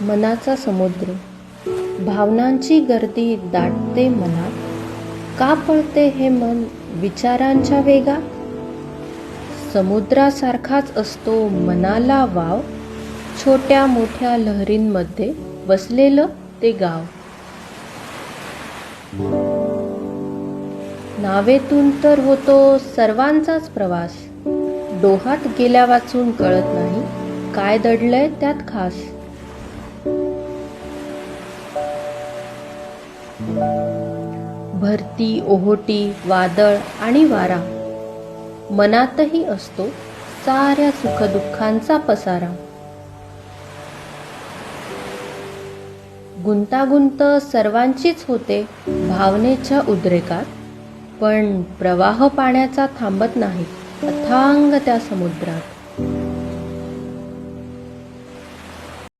मनाचा समुद्र, भावनांची गर्दी दाटते मनात. का पळते हे मन विचारांच्या वेगात? समुद्रासारखाच असतो मनाला वाव, छोट्या मोठ्या लहरींमध्ये बसलेलं ते गाव. नावेतून तर होतो सर्वांचाच प्रवास, डोहात गेल्या वाचून कळत नाही काय दडलंय त्यात खास. भरती, ओहोटी, वादळ आणि वारा, मनातही असतो साऱ्या सुखदुःखांचा पसारा. गुंतागुंत सर्वांचीच होते भावनेच्या उद्रेकात, पण प्रवाह पाण्याचा थांबत नाही अथांग त्या समुद्रात.